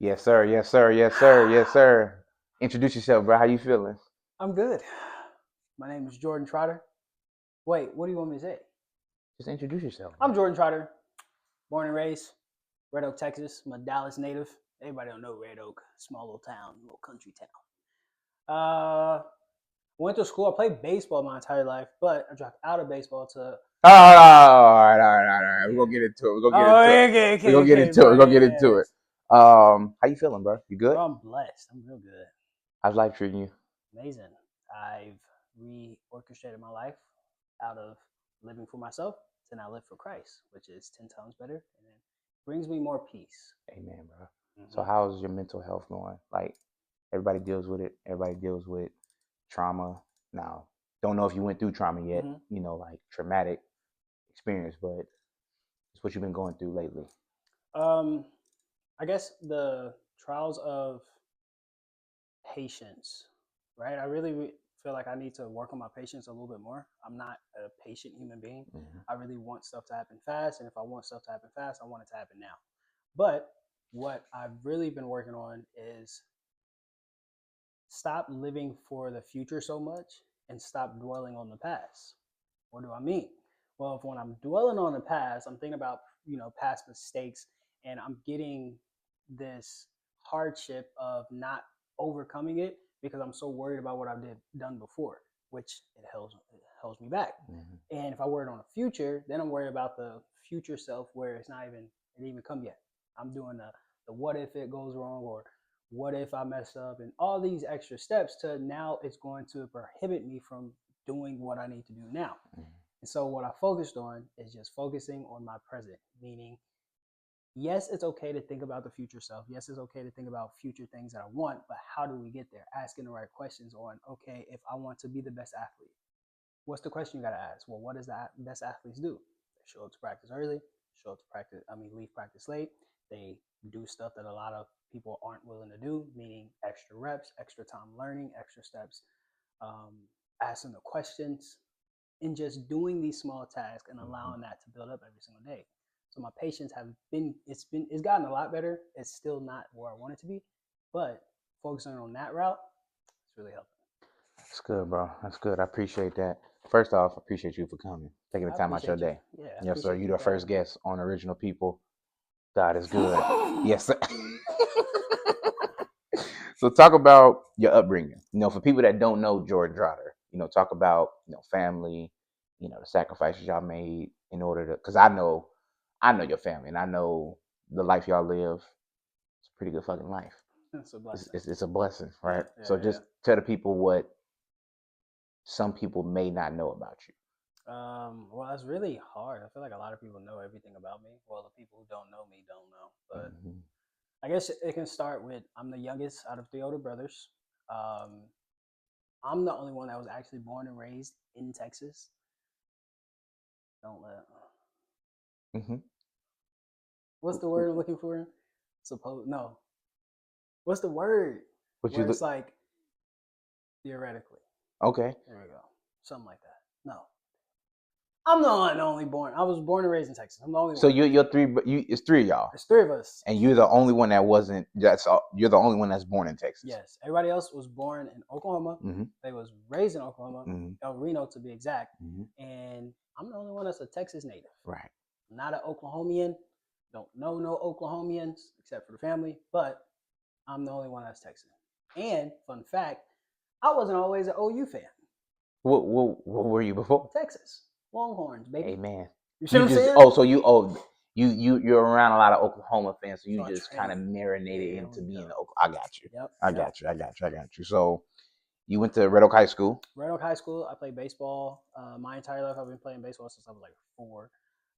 Yes, sir. Yes, sir. Yes, sir. Yes, sir. Introduce yourself, bro. How you feeling? I'm good. My name is Jordan Trotter. Wait, what do you want me to say? Just introduce yourself, bro. I'm Jordan Trotter, born and raised Red Oak, Texas. I'm a Dallas native. Everybody don't know Red Oak, small little town, little country town. Went to school. I played baseball my entire life, but I dropped out of baseball to All right. We're yeah. gonna get into it. We're gonna get Oh, into it. okay, We're okay, gonna get okay, into it. bro. We're gonna get Yeah, into yeah. it. How you feeling, bro? You good? Bro, I'm blessed. I'm real good. How's life treating you? Amazing. I've reorchestrated my life out of living for myself to now live for Christ, which is 10 times better and it brings me more peace. Amen, bro. So Mm-hmm. how's your mental health going? Like everybody deals with it. Everybody deals with trauma. Now, don't know if you went through trauma yet. Mm-hmm. Like traumatic experience, but it's what you've been going through lately. Um, I guess the trials of patience, right? I really feel like I need to work on my patience a little bit more. I'm not a patient human being. Mm-hmm. I really want stuff to happen fast. And if I want stuff to happen fast, I want it to happen now. But what I've really been working on is stop living for the future so much and stop dwelling on the past. What do I mean? Well, if when I'm dwelling on the past, I'm thinking about, past mistakes and I'm getting this hardship of not overcoming it because I'm so worried about what I've done before, which it holds me back. Mm-hmm. And if I worry on the future, then I'm worried about the future self where it didn't even come yet. I'm doing the what if it goes wrong or what if I mess up and all these extra steps to now it's going to prohibit me from doing what I need to do now. Mm-hmm. And so what I focused on is just focusing on my present, meaning yes, it's okay to think about the future self. Yes, it's okay to think about future things that I want, but how do we get there? Asking the right questions on, okay, if I want to be the best athlete, what's the question you got to ask? Well, what does the best athletes do? They show up to practice early, leave practice late. They do stuff that a lot of people aren't willing to do, meaning extra reps, extra time learning, extra steps, um, asking the questions, and just doing these small tasks and Mm-hmm. allowing that to build up every single day. So my patience have it's gotten a lot better. It's still not where I want it to be, but focusing on that route, it's really helping. That's good, bro. That's good. I appreciate that. First off, I appreciate you for coming, taking the I time out your appreciate you. day. Yeah, I Yes, sir. appreciate You you the for first having me. guest on Original People. God is good. Yes, sir. So talk about your upbringing. For people that don't know Jordan Trotter, talk about family, the sacrifices y'all made in order to. Because I know your family, and I know the life y'all live. It's a pretty good fucking life. It's a It's, blessing. it's, it's a blessing, Yeah, right? So yeah, yeah. just tell the people what some people may not know about you. Well, it's really hard. I feel like a lot of people know everything about me. Well, the people who don't know me don't know. But Mm-hmm. I guess it can start with I'm the youngest out of three older brothers. Um, I'm the only one that was actually born and raised in Texas. Don't let. Mm-hmm. What's the word I'm looking for? Suppose no. What's the word? What you Where look? it's like theoretically. Okay. There we go. Something like that. No. I'm the only born. I was born and raised in Texas. I'm the only So one. you're three, but it's three of y'all, There's three of us. and you're the only one that wasn't. That's all. You're the only one that's born in Texas. Yes. Everybody else was born in Oklahoma. Mm-hmm. They was raised in Oklahoma, Mm-hmm. El Reno to be exact. Mm-hmm. And I'm the only one that's a Texas native. Right. I'm not an Oklahomian. Don't know no Oklahomians except for the family, but I'm the only one that's Texan. And fun fact, I wasn't always an OU fan. What were you before? Texas Longhorns, baby. Amen. You see You what I'm just saying? you're around a lot of Oklahoma fans, so you So I just kind of trained. marinated There into we being go. the I got you. Yep. I Yep. got you. I got you. I got you. So you went to Red Oak High School. Red Oak High School. I played baseball my entire life. I've been playing baseball since I was like 4.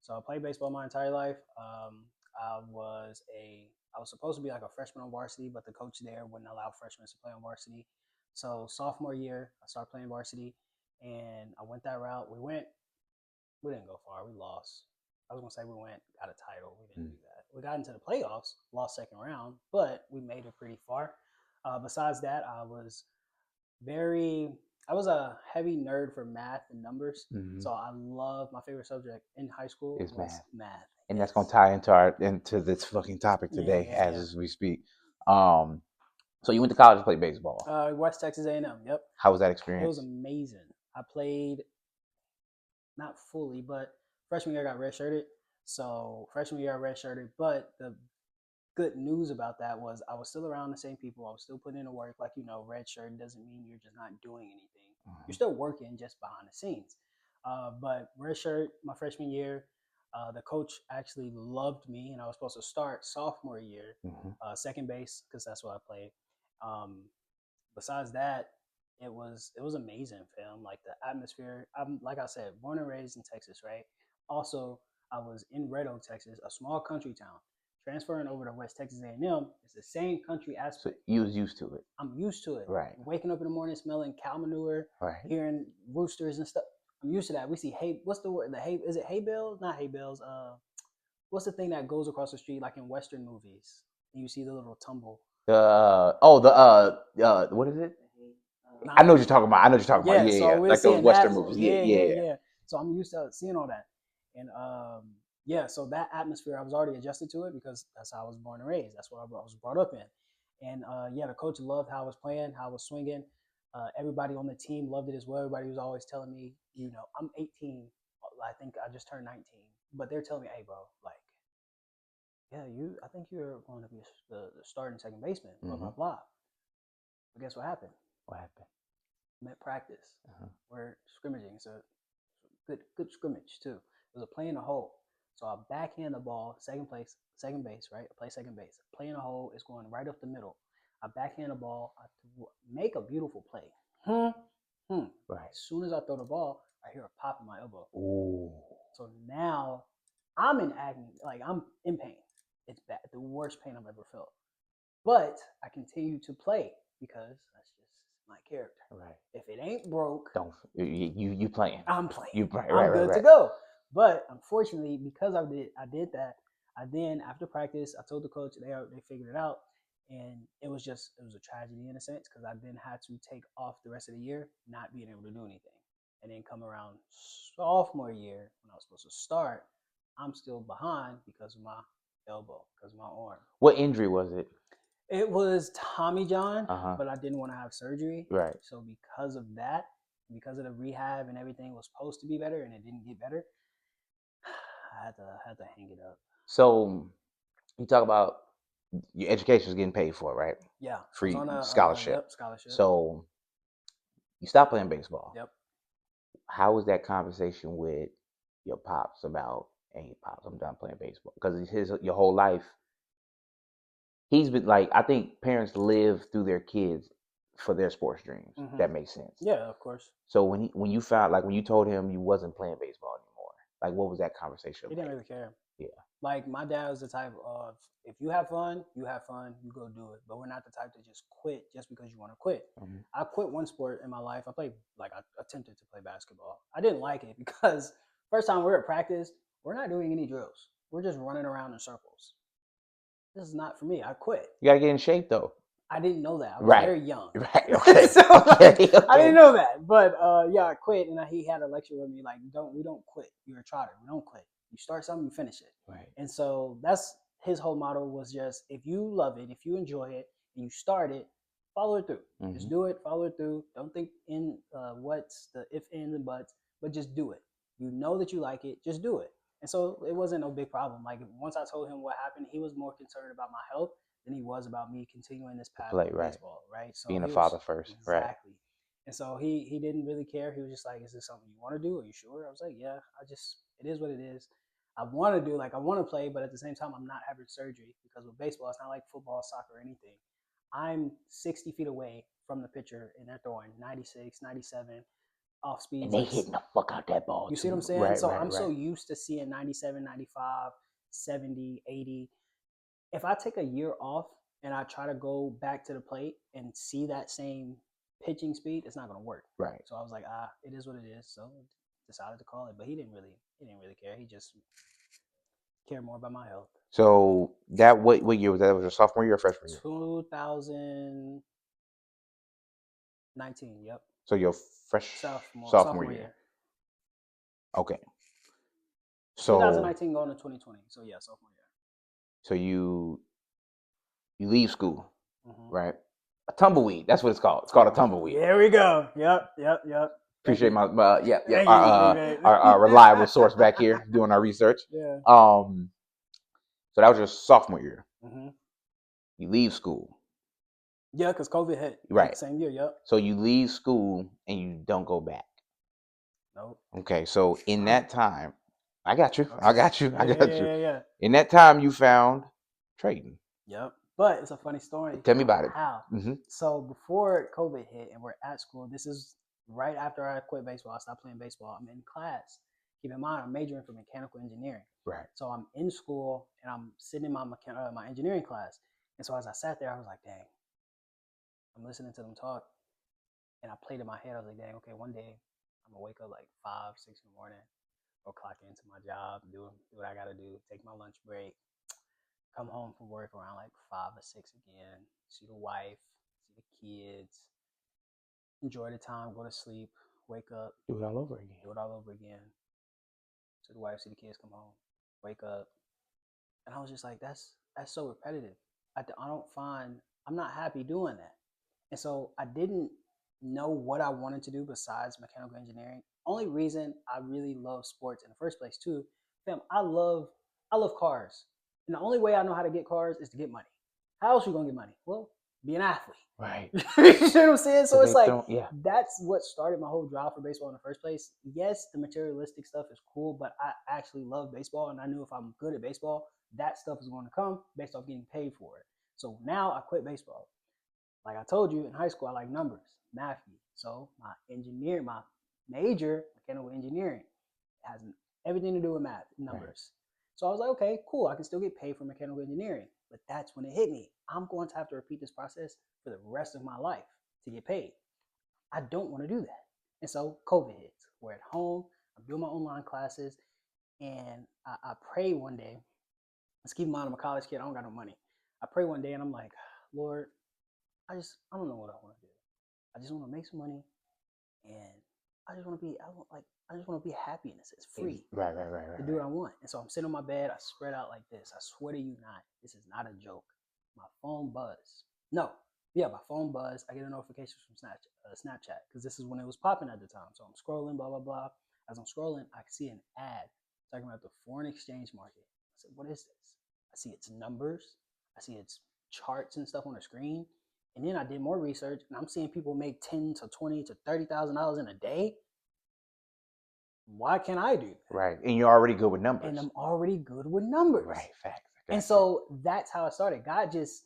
So I played baseball my entire life. I was a I was supposed to be like a freshman on varsity, but the coach there wouldn't allow freshmen to play on varsity. So sophomore year, I started playing varsity, and I went that route. We didn't go far. We lost. I was gonna say we went got a title. We didn't Mm. do that. We got into the playoffs, lost second round, but we made it pretty far. Besides that, very I was a heavy nerd for math and numbers. Mm-hmm. So I love my favorite subject in high school It's was math, math. and that's gonna Yes. tie into this fucking topic Yeah, today yeah, yeah. as we speak. So you went to college to play baseball. West Texas A&M. Yep. How was that It experience? was amazing. I played not fully, but freshman year I got redshirted. So freshman year I redshirted, but the good news about that was I was still around the same people. I was still putting in the work. Like, red shirt doesn't mean you're just not doing anything. You're still working just behind the scenes. But red shirt, my freshman year, the coach actually loved me, and I was supposed to start sophomore year, second base, because that's what I played. Besides that, it was amazing, fam. Like the atmosphere. I'm like I said, born and raised in Texas, right? Also, I was in Red Oak, Texas, a small country town. Transferring over to West Texas A&M is the same country So aspect. you was used to it. I'm used to it. Right. Waking up in the morning smelling cow manure, Right. hearing roosters and stuff. I'm used to that. We see hay. What's the word? The hay. Is it hay bales? Not hay bales. What's the thing that goes across the street like in Western movies? And you see the little tumble. What is it? I know what you're talking about. Yeah, Yeah, so yeah. we're Like those seeing Western that. movies. Yeah. So I'm used to seeing all that, and yeah. So that atmosphere, I was already adjusted to it because that's how I was born and raised. That's what I was brought up in, and yeah, the coach loved how I was playing, how I was swinging. Everybody on the team loved it as well. Everybody was always telling me, I'm 18. I think I just turned 19, but they're telling me, hey, bro, like, yeah, I think you're going to be the starting second baseman, blah blah blah. But guess what happened? What happened? I'm at practice. We're scrimmaging. So good scrimmage too. It was a play in the hole. So I backhand the ball, second base, right? I play second base. Play in the hole is going right up the middle. I backhand the ball. I make a beautiful play. Right. As soon as I throw the ball, I hear a pop in my elbow. Ooh. So now I'm in agony, like I'm in pain. It's bad, the worst pain I've ever felt. But I continue to play because that's just my character. Right. If it ain't broke, don't you playing? I'm playing. You right, I'm good to go. But unfortunately, because I did that. I then after practice, I told the coach they figured it out, and it was a tragedy in a sense because I then had to take off the rest of the year, not being able to do anything, and then come around sophomore year when I was supposed to start, I'm still behind because of my elbow, because of my arm. What injury was it? It was Tommy John, but I didn't want to have surgery. Right. So because of that, because of the rehab and everything was supposed to be better and it didn't get better, I had to hang it up. So you talk about your education was getting paid for, right? Yeah. Free on a, scholarship. Scholarship. So you stopped playing baseball. Yep. How was that conversation with your pops about, hey, pops, I'm done playing baseball? Because your whole life, he's been like, I think parents live through their kids for their sports dreams. That makes sense. Yeah, of course. So when you found, like, when you told him you wasn't playing baseball anymore, like, what was that conversation He like? didn't really care. Yeah. Like my dad was the type of, if you have fun, you go do it. But we're not the type to just quit just because you want to quit. I quit one sport in my life. I attempted to play basketball. I didn't like it because first time we were at practice, we're not doing any drills. We're just running around in circles. This is not for me. I quit. You gotta get in shape though. I didn't know that. I was very young. Right. Okay. So okay. I didn't know that. But yeah, I quit, and he had a lecture with me like, we don't quit. You're a trotter. We don't quit. You start something, you finish it. Right. And so that's his whole motto was just, if you love it, if you enjoy it, and you start it, follow it through. Just do it, follow it through. Don't think in what's the if, ands, and buts, but just do it. You know that you like it, just do it. And so it wasn't no big problem. Like once I told him what happened, he was more concerned about my health than he was about me continuing this path of baseball, right? So being a father first, exactly. Right. And so he didn't really care. He was just like, "Is this something you want to do? Are you sure?" I was like, "Yeah, it is what it is. I want to do, like, I want to play, but at the same time, I'm not having surgery because with baseball, it's not like football, soccer, or anything. I'm 60 feet away from the pitcher, and they're throwing 96, 97 off speed. And they hitting the fuck out that ball. You see what I'm saying? Right, so I'm so used to seeing 97, 95, 70, 80. If I take a year off and I try to go back to the plate and see that same pitching speed, it's not going to work. Right. So I was like, it is what it is. So decided to call it, but he didn't really care. He just cared more about my health. So that what year was that? Was your sophomore year or freshman year? 2019. Yep. So your sophomore year. Okay. So 2019 going to 2020. So yeah, sophomore year. So you leave school. Mm-hmm. right? A tumbleweed. That's what it's called. It's called a tumbleweed. There we go. Yep. Thank Appreciate you. my yeah, yeah, Thank you, our reliable source back here doing our research. Yeah. Um, so that was your sophomore year. Mm-hmm. You leave school, Yeah, because COVID hit that right? same year. Yep. So you leave school and you don't go back. Nope. Okay, so in Fine. that time, I got you. I Okay. got you. I got you. Yeah. In that time, you found trading. Yep. But it's a funny story Tell me on about it. how. Mm-hmm. So before COVID hit and we're at school, this is right after I quit baseball. I stopped playing baseball. I'm in class. Keep in mind, I'm majoring for mechanical engineering. Right. So I'm in school and I'm sitting in my engineering class. And so as I sat there, I was like, dang, I'm listening to them talk. And I played in my head. I was like, dang, okay, one day I'm gonna wake up like 5, 6 in the morning, go clock into my job, do what I gotta do, take my lunch break, come home from work around like 5 or 6 again, see the wife, see the kids, enjoy the time, go to sleep, wake up, Do it all over again. do it all over again. See the wife, see the kids, come home, wake up. And I was just like, that's so repetitive. I don't find I'm not happy doing that. And so I didn't know what I wanted to do besides mechanical engineering. Only reason I really love sports in the first place too, fam, I love cars. And the only way I know how to get cars is to get money. How else are you gonna get money? Well, be an athlete. Right. You know what I'm saying? So So it's they like don't. Yeah. that's what started my whole drive for baseball in the first place. Yes, the materialistic stuff is cool, but I actually love baseball, and I knew if I'm good at baseball, that stuff is going to come based off getting paid for it. So now I quit baseball. Like I told you in high school, I like numbers, mathy. So my major, mechanical engineering, has everything to do with math, Right. numbers. So I was like, okay, cool. I can still get paid for mechanical engineering. But that's when it hit me. I'm going to have to repeat this process for the rest of my life to get paid. I don't want to do that. And so COVID hits. We're at home. I'm doing my online classes. And I prayed one day. Let's keep in mind I'm a college kid. I don't got no money. I pray one day and I'm like, Lord, I don't know what I want to do. I just want to make some money and I just want to be I just want to be happy in this. It's free Right. to do what I want. And so I'm sitting on my bed, I spread out like this. I swear to you not, this is not a joke. My phone buzzed. No, yeah, my phone buzzed. I get a notification from Snapchat because this is when it was popping at the time. So I'm scrolling, blah blah blah. As I'm scrolling, I see an ad talking about the foreign exchange market. I said, "What is this?" I see its numbers. I see its charts and stuff on the screen. And then I did more research, and I'm seeing people make $10,000 to $20,000 in a day. Why can't I do that? Right. And you're already good with numbers. And I'm already good with numbers. Right. Facts. And so that's how it started. God just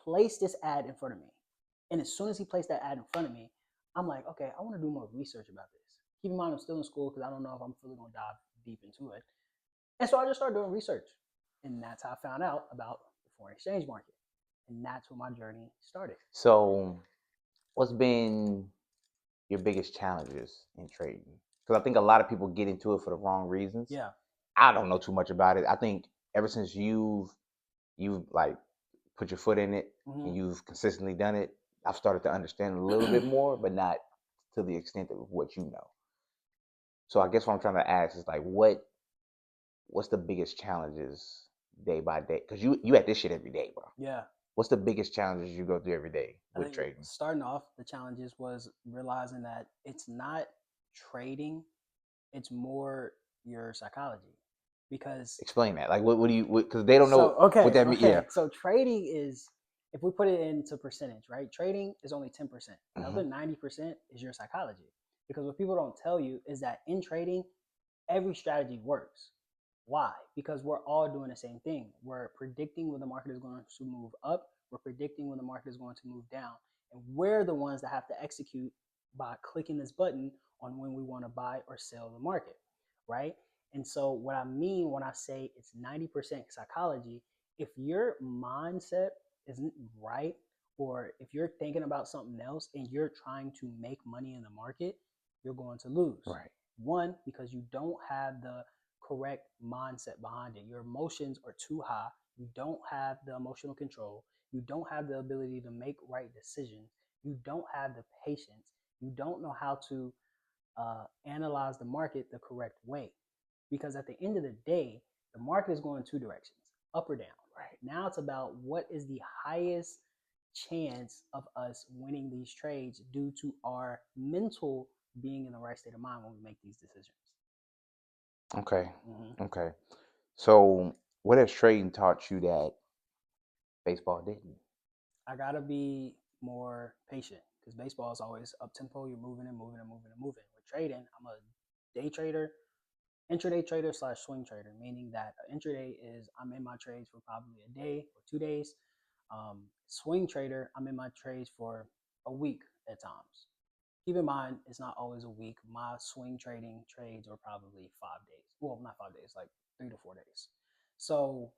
placed this ad in front of me. And as soon as he placed that ad in front of me, I'm like, okay, I want to do more research about this. Keep in mind, I'm still in school because I don't know if I'm really going to dive deep into it. And so I just started doing research. And that's how I found out about the foreign exchange market. And that's where my journey started. So, what's been your biggest challenges in trading? Because I think a lot of people get into it for the wrong reasons. Yeah. I don't know too much about it. I think ever since you've like put your foot in it and you've consistently done it, I've started to understand a little bit more, but not to the extent of what you know. So I guess what I'm trying to ask is like, what's the biggest challenges day by day? Because you at this shit every day, bro. Yeah. What's the biggest challenges you go through every day I with think trading? starting off, the challenges was realizing that it's not trading, it's more your psychology. Because Explain that. Like, what do you? Because they don't know what that means. Yeah. So trading is, if we put it into percentage, right? Trading is only 10%. The Mm-hmm. other 90% is your psychology. Because what people don't tell you is that in trading, every strategy works. Why? Because we're all doing the same thing. We're predicting when the market is going to move up. We're predicting when the market is going to move down. And we're the ones that have to execute by clicking this button on when we want to buy or sell the market, right? And so what I mean when I say it's 90% psychology, if your mindset isn't right, or if you're thinking about something else and you're trying to make money in the market, you're going to lose. Right. One, because you don't have the correct mindset behind it. Your emotions are too high. You don't have the emotional control. You don't have the ability to make right decisions. You don't have the patience. You don't know how to analyze the market the correct way. Because at the end of the day, the market is going two directions, up or down. Right. Now it's about what is the highest chance of us winning these trades due to our mental being in the right state of mind when we make these decisions. Okay. Hmm. Okay. So, what has trading taught you that baseball didn't? I gotta be more patient because baseball is always up tempo. You're moving and moving and moving and moving. With trading, I'm a day trader, intraday trader slash swing trader, meaning that intraday is I'm in my trades for probably a day or 2 days. Swing trader, I'm in my trades for a week at times. Keep in mind, it's not always a week. My swing trading trades are probably 5 days. Well, not 5 days, like 3 to 4 days. So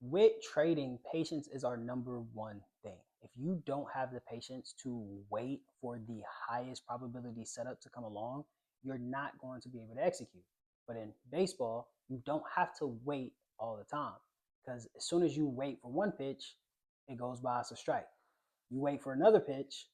with trading, patience is our number one thing. If you don't have the patience to wait for the highest probability setup to come along, you're not going to be able to execute. But in baseball, you don't have to wait all the time because as soon as you wait for one pitch, it goes by as a strike. You wait for another pitch,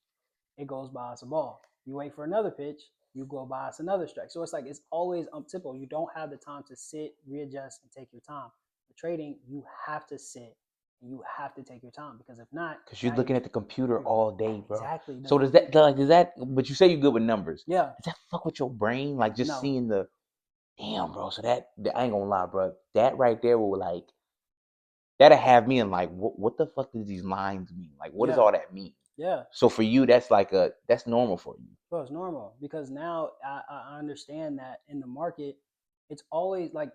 it goes by as a ball. You wait for another pitch, you go by as another strike. So it's like it's always up tempo. You don't have the time to sit, readjust, and take your time. With trading, you have to sit and you have to take your time because if not, Because you're now looking at the computer you're all day, bro. exactly So no. does that like does that? But you say you're good with numbers. Yeah, Does that fuck with your brain? Like just no, seeing the damn, bro. So I ain't gonna lie, bro. That right there will like that'll have me in like what the fuck does these lines mean? Like what does yeah, all that mean? yeah. So for you, that's like that's normal for you. Well, it's normal because now I understand that in the market, it's always like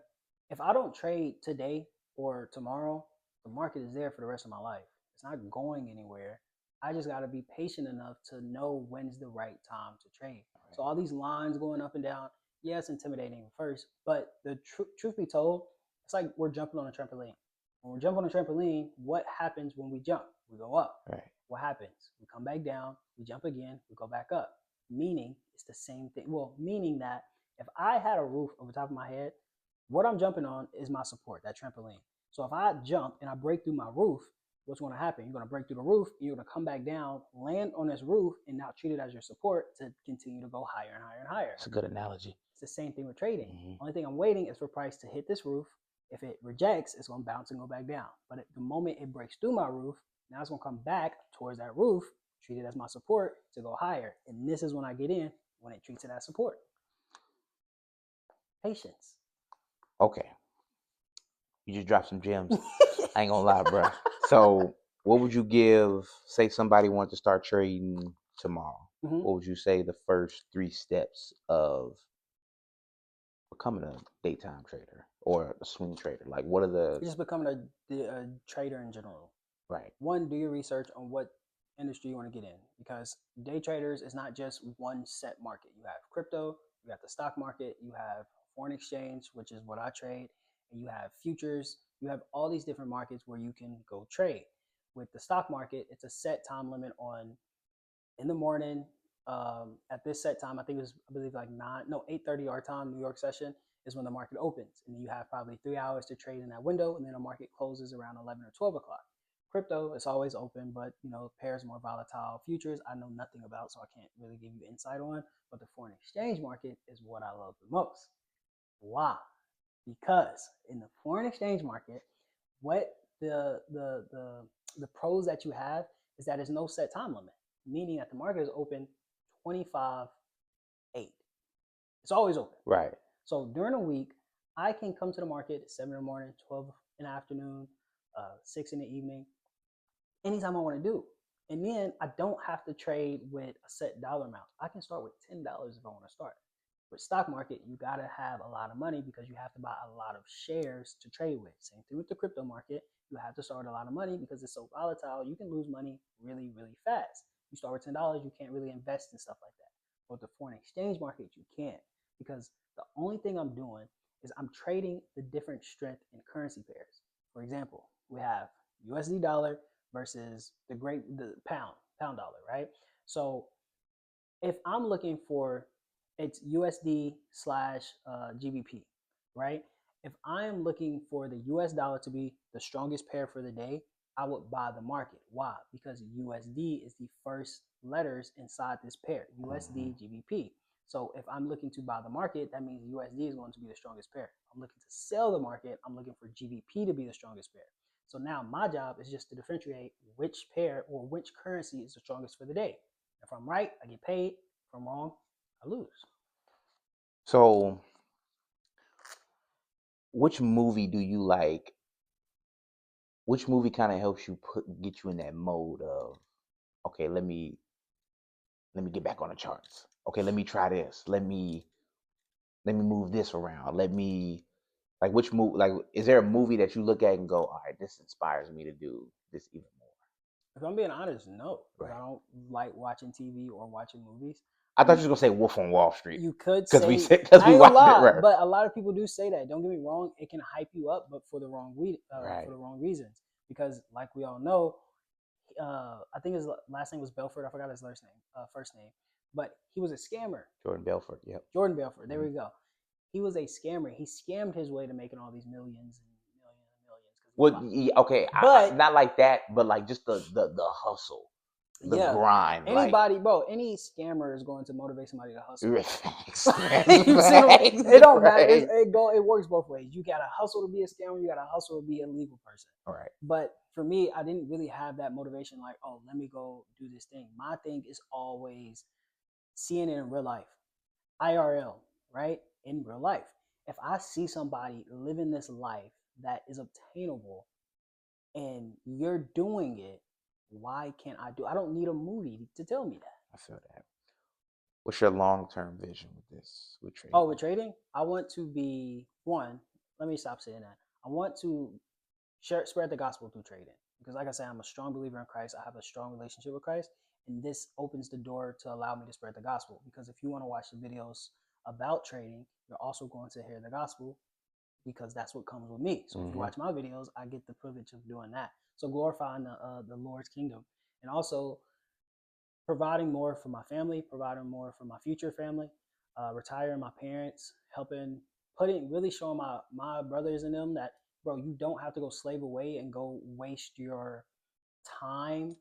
if I don't trade today or tomorrow, the market is there for the rest of my life. It's not going anywhere. I just got to be patient enough to know when's the right time to trade. So all these lines going up and down, yeah, it's intimidating at first, but the truth be told, it's like we're jumping on a trampoline. When we jump on a trampoline, what happens when we jump? We go up. Right. What happens? We come back down, we jump again, we go back up. Meaning it's the same thing. Well, meaning that if I had a roof over top of my head, what I'm jumping on is my support, that trampoline. So if I jump and I break through my roof, what's going to happen? You're going to break through the roof, and you're going to come back down, land on this roof, and now treat it as your support to continue to go higher and higher and higher. That's a good analogy. It's the same thing with trading. Mm-hmm. Only thing I'm waiting is for price to hit this roof. If it rejects, it's going to bounce and go back down. But at the moment it breaks through my roof, now it's going to come back towards that roof, treat it as my support to go higher. And this is when I get in, when it treats it as support. Patience. Okay. You just dropped some gems. I ain't gonna lie, bro. So, what would you give? Say somebody wanted to start trading tomorrow. Mm-hmm. What would you say the first 3 steps of becoming a daytime trader or a swing trader? Like, what are the You're just becoming a trader in general. right? One, do your research on what industry you want to get in because day traders is not just one set market. You have crypto, you got the stock market, you have foreign exchange, which is what I trade, and you have futures. You have all these different markets where you can go trade. With the stock market, it's a set time limit on in the morning at this set time. I think it was, I believe, like 8:30 our time, New York session is when the market opens, and then you have probably 3 hours to trade in that window, and then the market closes around 11 or 12 o'clock. Crypto is always open, but pairs more volatile. Futures I know nothing about, so I can't really give you insight on. But the foreign exchange market is what I love the most. Why? Because in the foreign exchange market, what the pros that you have is that there's no set time limit, meaning that the market is open 25/8. It's always open. Right. So during a week, I can come to the market at 7 in the morning, 12 in the afternoon, 6 in the evening, anytime I want to do. And then I don't have to trade with a set dollar amount. I can start with $10 if I want to start. With stock market, you gotta have a lot of money because you have to buy a lot of shares to trade with. Same thing with the crypto market. You have to start with a lot of money because it's so volatile. You can lose money really, really fast. You start with $10, you can't really invest in stuff like that. But with the foreign exchange market, you can because the only thing I'm doing is I'm trading the different strength in currency pairs. For example, we have USD dollar versus the pound dollar, right? So if I'm looking for it's USD slash GBP, right? If I am looking for the US dollar to be the strongest pair for the day, I would buy the market. Why? Because USD is the first letters inside this pair, USD GBP. So if I'm looking to buy the market, that means USD is going to be the strongest pair. I'm looking to sell the market, I'm looking for GBP to be the strongest pair. So now my job is just to differentiate which pair or which currency is the strongest for the day. If I'm right, I get paid. If I'm wrong, I lose. So, which movie do you like? Which movie kind of helps you get you in that mode of, okay, let me get back on the charts. Okay, let me try this. Let me move this around. Let me like which movie like is there a movie that you look at and go, all right, this inspires me to do this even more? If I'm being honest, no, because I Right. don't like watching TV or watching movies. I thought you was gonna say Wolf on Wall Street You could because we say, said because I we ain't gonna watched it. lie, Right. but a lot of people do say that. Don't get me wrong; it can hype you up, but for the Right. for the wrong reasons. Because, like we all know, I think his last name was Belfort. I forgot his first name, but he was a scammer. Jordan Belfort. Yep. Jordan Belfort. There we go. He was a scammer. He scammed his way to making all these millions and millions and millions. Well, okay, But not like that, but like just the hustle, the yeah, grind. anybody, bro, any scammer is going to motivate somebody to hustle. Like, You see it don't matter. It works both ways. You gotta hustle to be a scammer. You gotta hustle to be a legal person. All right. But for me, I didn't really have that motivation. Like, oh, let me go do this thing. My thing is always seeing it in real life, IRL, right? In real life. If I see somebody living this life that is obtainable, and you're doing it, why can't I do? I don't need a movie to tell me that. I feel that. What's your long-term vision with this? With trading? Oh, with trading, I want to be one. Let me stop saying that. I want to spread the gospel through trading because, like I said, I'm a strong believer in Christ. I have a strong relationship with Christ, and this opens the door to allow me to spread the gospel. Because if you want to watch the videos about trading, you're also going to hear the gospel because that's what comes with me. So if you watch my videos, I get the privilege of doing that. So glorifying the Lord's kingdom, and also providing more for my family, providing more for my future family, retiring my parents, helping, really showing my brothers and them that, bro, you don't have to go slave away and go waste your time,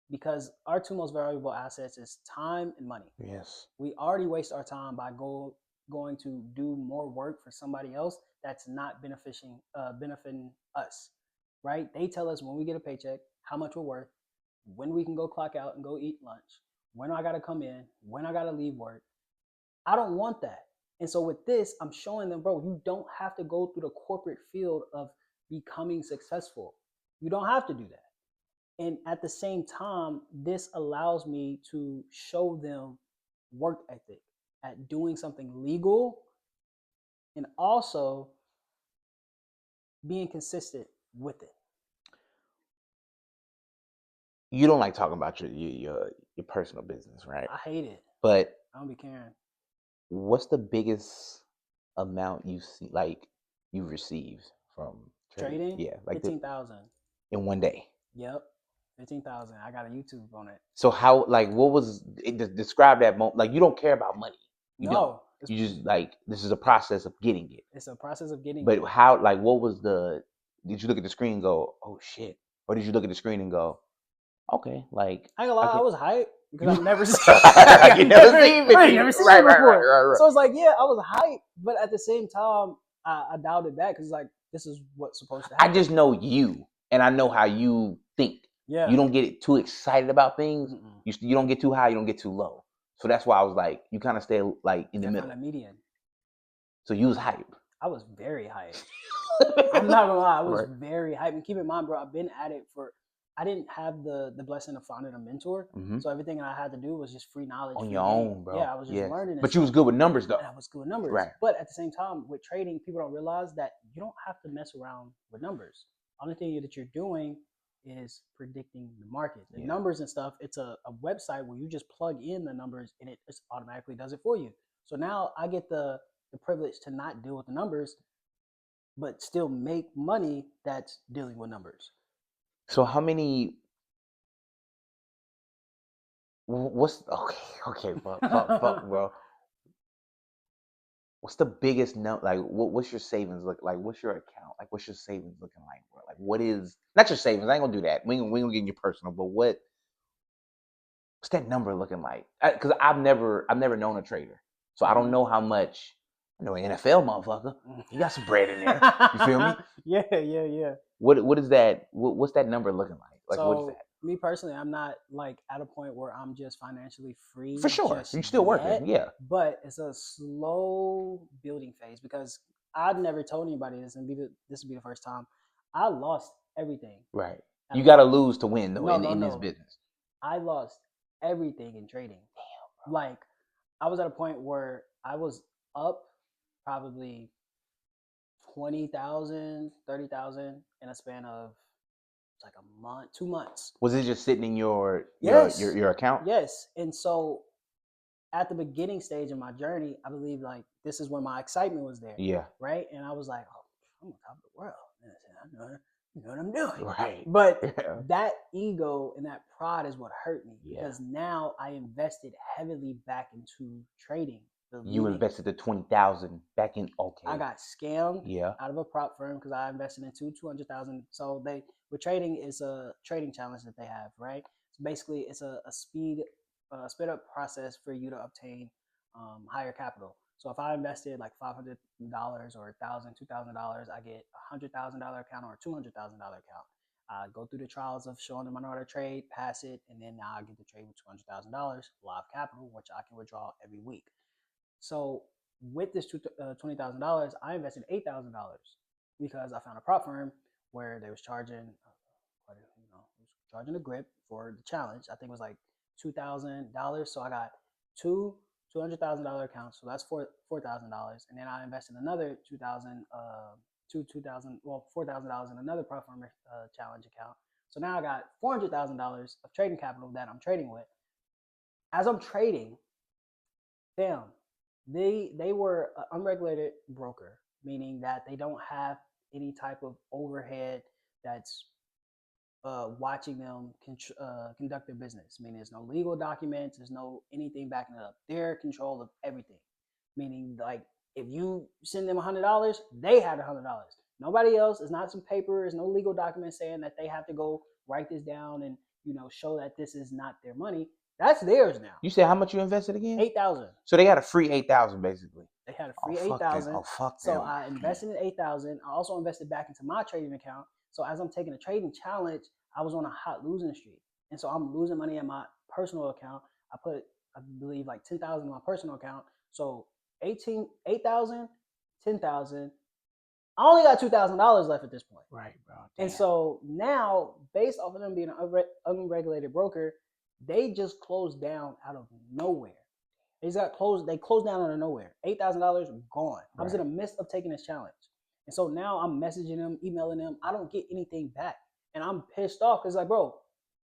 because our two most valuable assets is time and money. Yes. We already waste our time by going to do more work for somebody else that's not benefiting us, right? They tell us when we get a paycheck how much we're worth, when we can go clock out and go eat lunch, when I got to come in, when I got to leave work. I don't want that. And so with this, I'm showing them, bro, you don't have to go through the corporate field of becoming successful. You don't have to do that. And at the same time, this allows me to show them work ethic at doing something legal, and also being consistent with it. You don't like talking about your personal business, right? I hate it. But I don't be caring. what's the biggest amount you've received from Trading? Yeah, like 15,000 in one day. Yep, 15,000. I got a YouTube on it. So how, like, what was it? Describe that moment. Like, you don't care about money. You don't. No, You just like, this is a process of getting it. it's a process of getting But it. how? Like, what was the? Did you look at the screen and go, "Oh shit," or did you look at the screen and go, "Okay"? Like, I ain't gonna lie, I was hyped because I've never seen Like, you never seen it. never seen Right, it before. right. So it's like, yeah, I was hyped, but at the same time, I dialed it back because like, this is what's supposed to happen. I just know you, and I know how you think. Yeah. You don't get too excited about things. Mm-mm. You don't get too high. You don't get too low. So that's why I was like, you kind of stay like in the middle. Kind of median. So you was hype. I was very hyped. I'm not gonna lie, I was Right. very hyped. And keep in mind, bro, I've been at it for. I didn't have the blessing of finding a mentor, so everything I had to do was just free knowledge On free your game. own, bro. Yeah, I was just learning. But you was good with numbers, though. And I was good with numbers. Right. But at the same time, with trading, people don't realize that you don't have to mess around with numbers. Only thing that you're doing is predicting the market. The numbers and stuff, it's a website where you just plug in the numbers and it just automatically does it for you. So now I get the privilege to not deal with the numbers, but still make money that's dealing with numbers. So how many? What's okay, fuck, bro. What's the biggest like? What's your savings look like? What's your account like? What's your savings looking like, bro? Like, what is not your savings? I ain't gonna do that. We ain't gonna get in your personal. But what's that number looking like? Because I've never known a trader, so I don't know how much. I know an NFL motherfucker. You got some bread in there. You feel me? Yeah. What is that? What's that number looking like? Like what is So that? me personally, I'm not like at a point where I'm just financially For free sure, just you still working? yet, Yeah, but it's a slow building phase because I've never told anybody this, and this will be the first time. I lost everything right. at You a got to point. lose to win though No, no, in this no. business. I lost everything in trading. Like I was at a point where I was up probably 20,000, 30,000 in a span of like a month, 2 months. Was it just sitting in Yes, your account? yes. And so at the beginning stage of my journey, I believe like this is when my excitement was there, Yeah, right? And I was like, oh, I'm on top of the world. I know what I'm doing. right. But Yeah, that ego and that pride is what hurt me yeah. because now I invested heavily back into trading, You believing invested the 20,000 back in. I Okay. got scammed Yeah. out of a prop firm because I invested in 200,000. So they with trading is a trading challenge that they have, right? So basically, it's a sped up process for you to obtain higher capital. So if I invested like $500 or $2,000, I get $100,000 account or a $200,000 account. I go through the trials of showing them I know how to trade, pass it, and then now I get to trade with $200,000 live capital, which I can withdraw every week. So with this $20,000, I invested $8,000 because I found a prop firm where they was charging, charging a grip for the challenge. I think it was like $2,000. So I got $200,000 accounts. So that's $4,000, and then I invested another 2,000, $4,000 in another prop firm challenge account. So now I got $400,000 of trading capital that I'm trading with. As I'm trading, damn, they were an unregulated broker, meaning that they don't have any type of overhead that's watching them conduct their business. Meaning there's no legal documents, there's no anything backing it up. They're in control of everything. Meaning like if you send them $100, they had $100. Nobody else. It's not some paper. There's no legal document saying that they have to go write this down and show that this is not their money. That's theirs now. You said how much you invested again? 8,000. So they got a free 8,000 basically. They had a Oh free fuck them. 8,000. Oh fuck So them. I invested in 8,000. I also invested back into my trading account. So as I'm taking a trading challenge, I was on a hot losing streak. And so I'm losing money in my personal account. I put, I believe, like 10,000 in my personal account. So 8,000, 10,000. I only got $2,000 left at this point. Right, bro. Damn. And so now, based off of them being an unregulated broker, they just closed down out of nowhere. They closed down out of nowhere. $8,000 gone. I was in the midst of taking this challenge, and so now I'm messaging them, emailing them. I don't get anything back, and I'm pissed off because like, bro,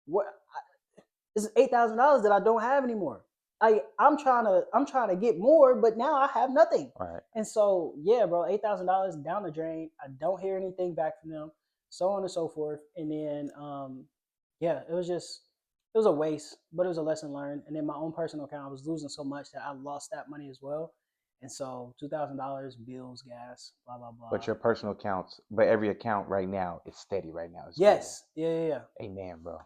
what? This is $8,000 that I don't have anymore. I'm trying to get more, but now I have nothing. Right. And so yeah, bro, $8,000 down the drain. I don't hear anything back from them, so on and so forth. And then yeah, it was a waste, but it was a lesson learned. And then my own personal account, I was losing so much that I lost that money as well. And so $2,000, bills, gas, blah blah blah. But your personal accounts, but every account right now is steady. Right now, it's yes, yeah. Amen, bro.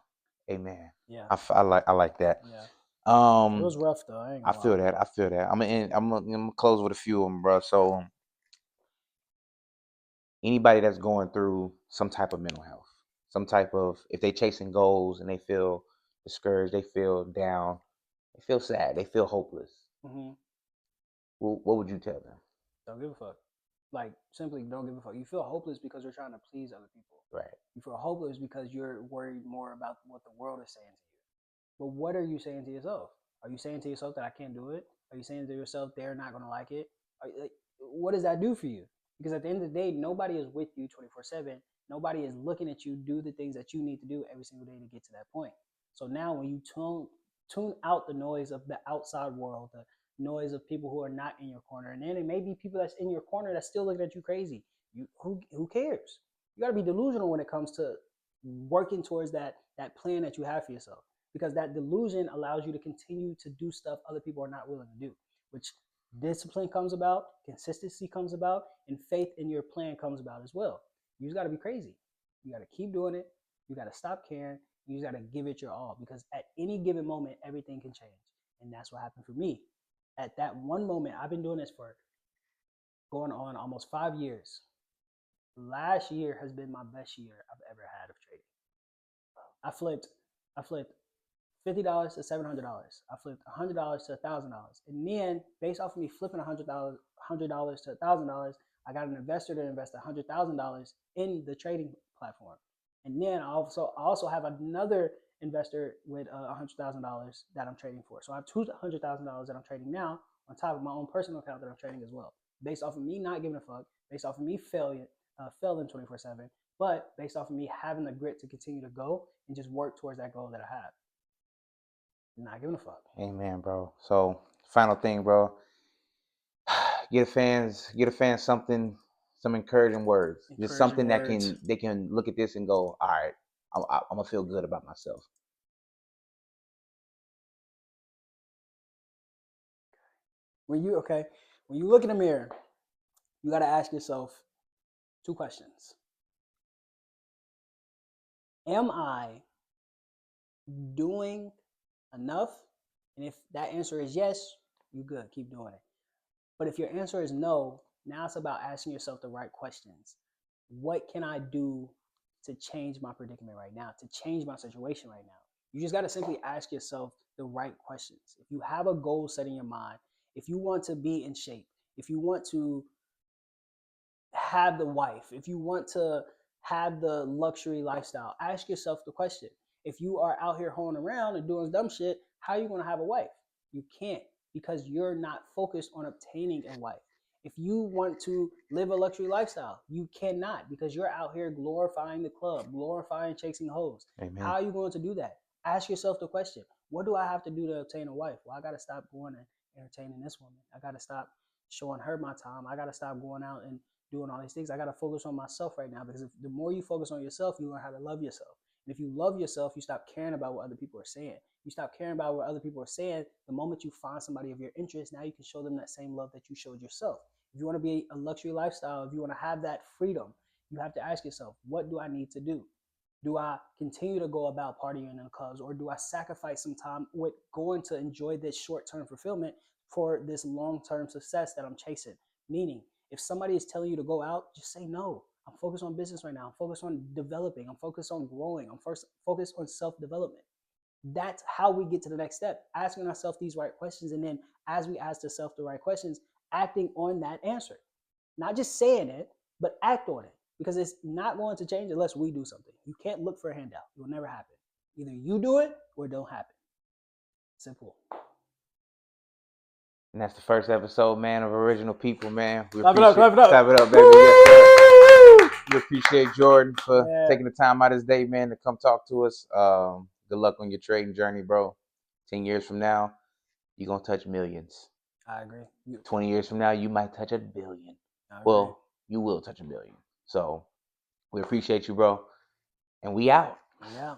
Amen. Yeah. I like that. Yeah. Um, It was rough though. I ain't gonna feel lie. that. I feel that. I'm gonna close with a few of them, bro. So anybody that's going through some type of mental health, some type of if they chasing goals and they feel discouraged, they feel down, they feel sad, they feel hopeless. Mm-hmm. What would you tell them? Don't give a fuck. Like simply don't give a fuck. You feel hopeless because you're trying to please other people. Right. You feel hopeless because you're worried more about what the world is saying to you. But what are you saying to yourself? Are you saying to yourself that I can't do it? Are you saying to yourself they're not gonna like it? What does that do for you? Because at the end of the day, nobody is with you 24/7. Nobody is looking at you do the things that you need to do every single day to get to that point. So now when you tune out the noise of the outside world, the noise of people who are not in your corner, and then it may be people that's in your corner that's still looking at you crazy. Who cares? You got to be delusional when it comes to working towards that plan that you have for yourself, because that delusion allows you to continue to do stuff other people are not willing to do, which discipline comes about, consistency comes about, and faith in your plan comes about as well. You just got to be crazy. You got to keep doing it. You got to stop caring. You just got to give it your all, because at any given moment, everything can change. And that's what happened for me. At that one moment, I've been doing this for going on almost 5 years. last year has been my best year I've ever had of trading. I flipped $50 to $700. I flipped $100 to $1,000, and then based off of me flipping $100 to $1,000, I got an investor to invest $100,000 in the trading platform, and then I also have another investor with $100,000 that I'm trading for. So I have $200,000 that I'm trading now on top of my own personal account that I'm trading as well, based off of me not giving a fuck, based off of me failing 24/7, but based off of me having the grit to continue to go and just work towards that goal that I have. Not giving a fuck. Amen, bro. So final thing, bro. Get a fan something, some encouraging words. Just something that they can look at this and go, all right, I'm gonna feel good about myself. When you look in the mirror, you got to ask yourself two questions. Am I doing enough? And if that answer is yes, you good, keep doing it. But if your answer is no, now it's about asking yourself the right questions. What can I do to change my predicament right now, to change my situation right now? You just got to simply ask yourself the right questions. If you have a goal set in your mind, if you want to be in shape, if you want to have the wife, if you want to have the luxury lifestyle, ask yourself the question. If you are out here hoeing around and doing dumb shit, how are you going to have a wife? You can't, because you're not focused on obtaining a wife. If you want to live a luxury lifestyle, you cannot, because you're out here glorifying the club, glorifying chasing hoes. Amen. How are you going to do that? Ask yourself the question, what do I have to do to obtain a wife? Well, I got to stop going and entertaining this woman. I got to stop showing her my time. I got to stop going out and doing all these things. I got to focus on myself right now, because the more you focus on yourself, you learn how to love yourself. And if you love yourself, you stop caring about what other people are saying. You stop caring about what other people are saying. The moment you find somebody of your interest, now you can show them that same love that you showed yourself. If you want to be a luxury lifestyle, if you want to have that freedom, you have to ask yourself, what do I need to do? Do I continue to go about partying in the clubs, or do I sacrifice some time with going to enjoy this short-term fulfillment for this long-term success that I'm chasing? Meaning, if somebody is telling you to go out, just say no. I'm focused on business right now. I'm focused on developing. I'm focused on growing. I'm focused on self-development. That's how we get to the next step, asking ourselves these right questions. And then as we ask ourselves the right questions, acting on that answer. Not just saying it, but act on it. Because it's not going to change unless we do something. You can't look for a handout. It will never happen. Either you do it or it don't happen. Simple. And that's the first episode, man, of Original People, man. Clap it up, clap it up. Clap it up, baby. Yes, sir. We appreciate Jordan for taking the time out of his day, man, to come talk to us. Good luck on your trading journey, bro. 10 years from now, you're going to touch millions. I agree. 20 years from now, you might touch $1 billion. Well, you will touch $1 billion. So we appreciate you, bro. And we out. Yeah.